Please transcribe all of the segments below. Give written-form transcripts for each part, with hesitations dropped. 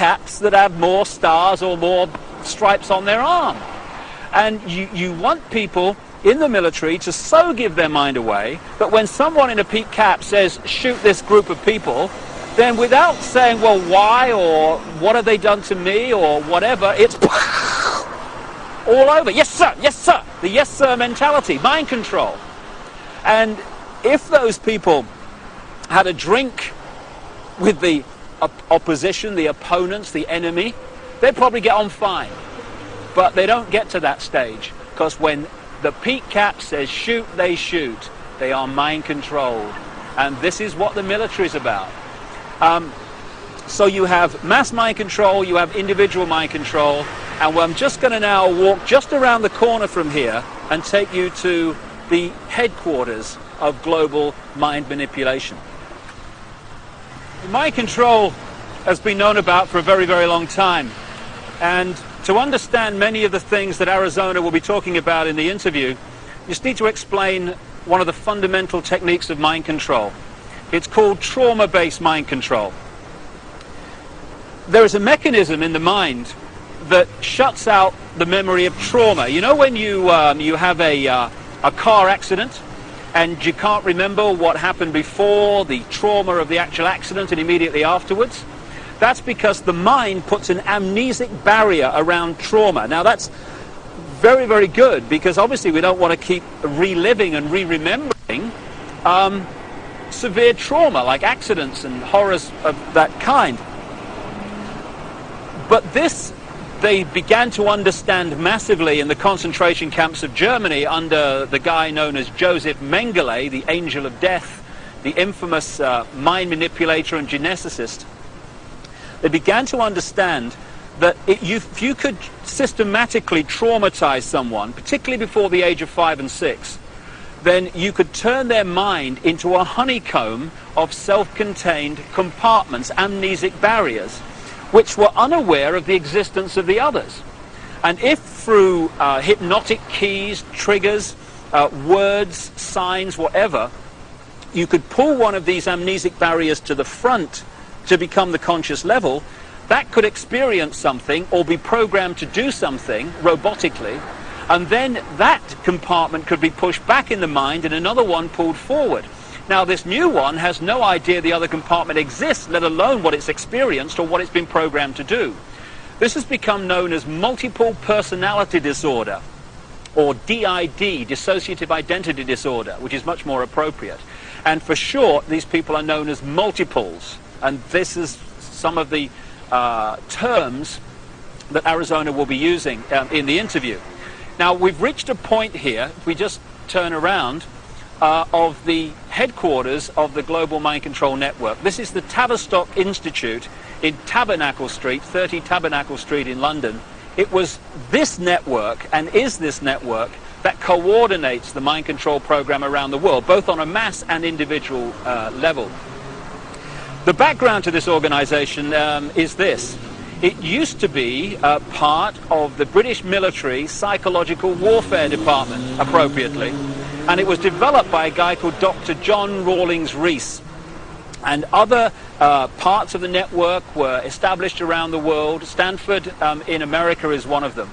caps that have more stars or more stripes on their arm. And you want people in the military to so give their mind away that when someone in a peaked cap says, shoot this group of people, then without saying, well, why, or what have they done to me, or whatever, it's all over. Yes, sir, yes, sir. The yes, sir mentality, mind control. And if those people had a drink with the opposition, the opponents, the enemy, they'd probably get on fine. But they don't get to that stage, because when the peak cap says shoot, they shoot. They are mind controlled. And this is what the military is about. So you have mass mind control, you have individual mind control, and I'm just going to now walk just around the corner from here and take you to the headquarters of global mind manipulation. Mind control has been known about for a very, very long time. And to understand many of the things that Arizona will be talking about in the interview, you just need to explain one of the fundamental techniques of mind control. It's called trauma-based mind control. There is a mechanism in the mind that shuts out the memory of trauma. You know when you have a car accident and you can't remember what happened before, the trauma of the actual accident and immediately afterwards? That's because the mind puts an amnesic barrier around trauma. Now that's very, very good, because obviously we don't want to keep reliving and re-remembering severe trauma like accidents and horrors of that kind. But this they began to understand massively in the concentration camps of Germany under the guy known as Joseph Mengele, the angel of death, the infamous mind manipulator and geneticist. They began to understand that if you could systematically traumatize someone, particularly before the age of 5 and 6, then you could turn their mind into a honeycomb of self-contained compartments, amnesic barriers, which were unaware of the existence of the others. And if through hypnotic keys, triggers, words, signs, whatever, you could pull one of these amnesic barriers to the front to become the conscious level, that could experience something or be programmed to do something robotically, and then that compartment could be pushed back in the mind and another one pulled forward. Now this new one has no idea the other compartment exists, let alone what it's experienced or what it's been programmed to do. This has become known as multiple personality disorder, or DID, dissociative identity disorder, which is much more appropriate. And for short, these people are known as multiples. And this is some of the terms that Arizona will be using in the interview. Now we've reached a point here, if we just turn around, of the headquarters of the Global Mind Control Network. This is the Tavistock Institute in Tabernacle Street, 30 Tabernacle Street in London. It was this network, and is this network, that coordinates the mind control program around the world, both on a mass and individual level. The background to this organization is this. It used to be part of the British military psychological warfare department, appropriately, and it was developed by a guy called Dr. John Rawlings Rees. And other parts of the network were established around the world. Stanford in America is one of them.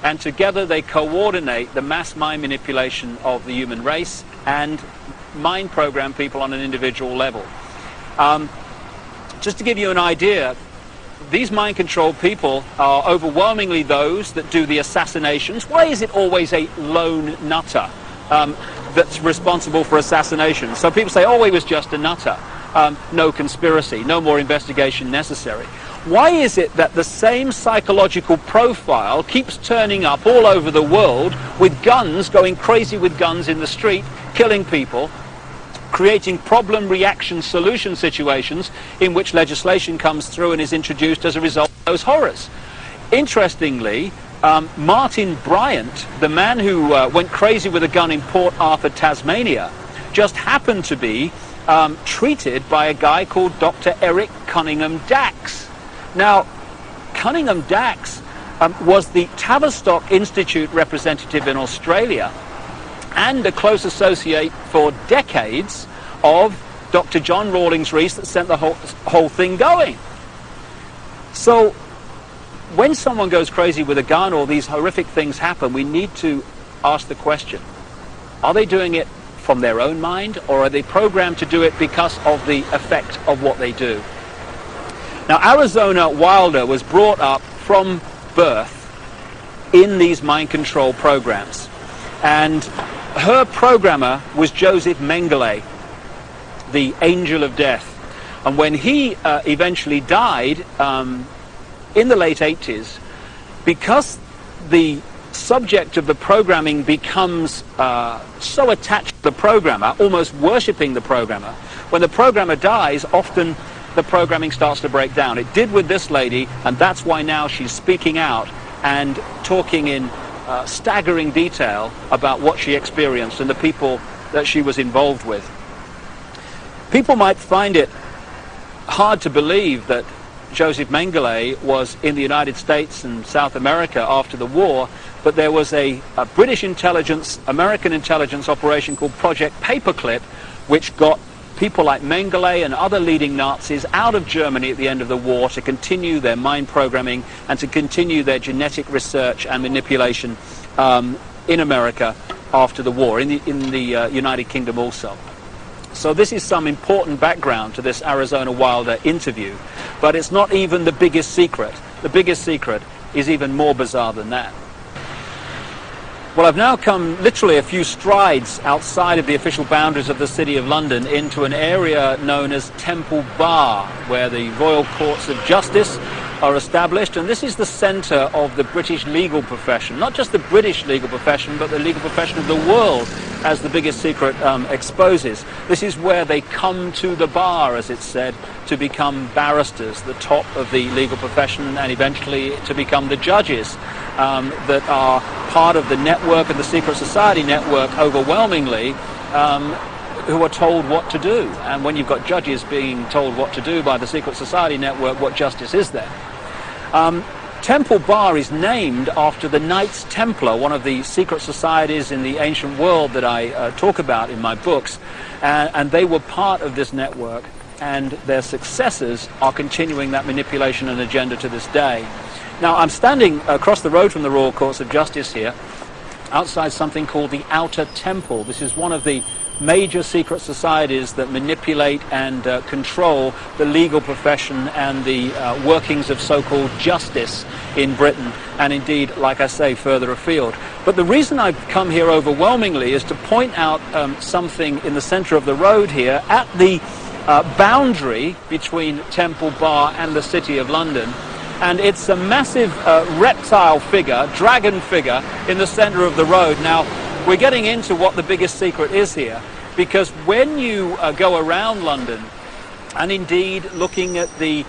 And together they coordinate the mass mind manipulation of the human race and mind program people on an individual level. Just to give you an idea, these mind control people are overwhelmingly those that do the assassinations. Why is it always a lone nutter that's responsible for assassination? So people say, oh, he was just a nutter. No conspiracy, no more investigation necessary. Why is it that the same psychological profile keeps turning up all over the world with guns, going crazy with guns in the street, killing people, creating problem, reaction, solution situations in which legislation comes through and is introduced as a result of those horrors? Interestingly, Martin Bryant, the man who went crazy with a gun in Port Arthur, Tasmania, just happened to be treated by a guy called Dr. Eric Cunningham Dax. Now, Cunningham Dax was the Tavistock Institute representative in Australia and a close associate for decades of Dr. John Rawlings Rees that sent the whole thing going. So when someone goes crazy with a gun or these horrific things happen, we need to ask the question, are they doing it from their own mind, or are they programmed to do it because of the effect of what they do? Now, Arizona Wilder was brought up from birth in these mind control programs, and her programmer was Joseph Mengele, the angel of death. And when he eventually died in the late 80s, because the subject of the programming becomes so attached to the programmer, almost worshipping the programmer, when the programmer dies, often the programming starts to break down. It did with this lady, and that's why now she's speaking out and talking in staggering detail about what she experienced and the people that she was involved with. People might find it hard to believe that Joseph Mengele was in the United States and South America after the war, but there was a British intelligence, American intelligence operation called Project Paperclip, which got people like Mengele and other leading Nazis out of Germany at the end of the war to continue their mind programming and to continue their genetic research and manipulation in America after the war, in the United Kingdom also. So this is some important background to this Arizona Wilder interview, but it's not even the biggest secret. The biggest secret is even more bizarre than that. Well, I've now come literally a few strides outside of the official boundaries of the City of London into an area known as Temple Bar, where the Royal Courts of Justice are established, and this is the centre of the British legal profession. Not just the British legal profession, but the legal profession of the world, as the biggest secret exposes. This is where they come to the bar, as it's said, to become barristers, the top of the legal profession, and eventually to become the judges that are part of the network and the secret society network overwhelmingly, who are told what to do. And when you've got judges being told what to do by the secret society network, what justice is there? Temple Bar is named after the Knights Templar, one of the secret societies in the ancient world that I talk about in my books, and they were part of this network, and their successors are continuing that manipulation and agenda to this day. Now, I'm standing across the road from the Royal Courts of Justice here, outside something called the Outer Temple. This is one of the major secret societies that manipulate and control the legal profession and the workings of so-called justice in Britain, and indeed, like I say, further afield. But the reason I've come here overwhelmingly is to point out something in the centre of the road here at the boundary between Temple Bar and the City of London. And it's a massive reptile figure, dragon figure, in the centre of the road. Now, we're getting into what the biggest secret is here, because when you go around London, and indeed looking at the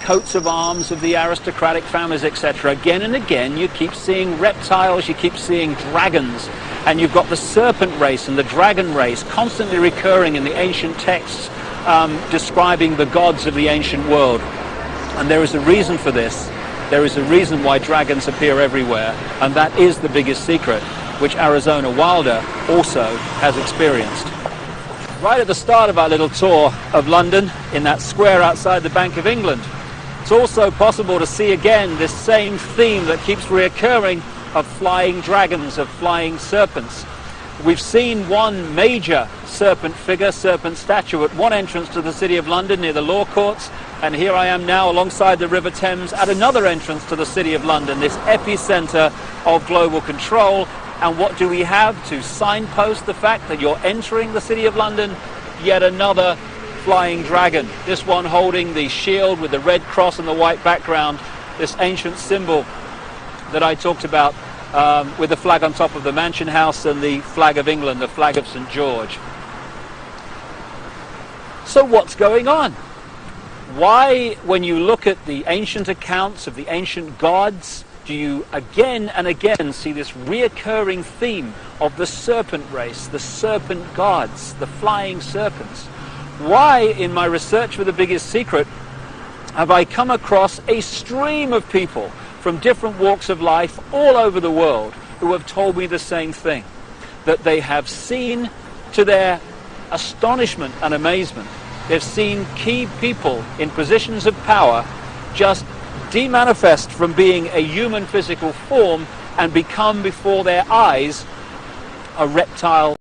coats of arms of the aristocratic families, etc., again and again you keep seeing reptiles, you keep seeing dragons, and you've got the serpent race and the dragon race constantly recurring in the ancient texts describing the gods of the ancient world. And there is a reason for this. There is a reason why dragons appear everywhere, and that is the biggest secret, which Arizona Wilder also has experienced. Right at the start of our little tour of London, in that square outside the Bank of England, it's also possible to see again this same theme that keeps reoccurring of flying dragons, of flying serpents. We've seen one major serpent figure, serpent statue, at one entrance to the City of London near the Law Courts, and here I am now alongside the River Thames at another entrance to the City of London, this epicenter of global control. And what do we have to signpost the fact that you're entering the City of London? Yet another flying dragon, this one holding the shield with the red cross and the white background, this ancient symbol that I talked about with the flag on top of the Mansion House and the flag of England, the flag of St. George. So what's going on? Why, when you look at the ancient accounts of the ancient gods, do you again and again see this reoccurring theme of the serpent race, the serpent gods, the flying serpents? Why, in my research for the biggest secret, have I come across a stream of people from different walks of life all over the world who have told me the same thing, that they have seen, to their astonishment and amazement, they've seen key people in positions of power just demanifest from being a human physical form and become before their eyes a reptile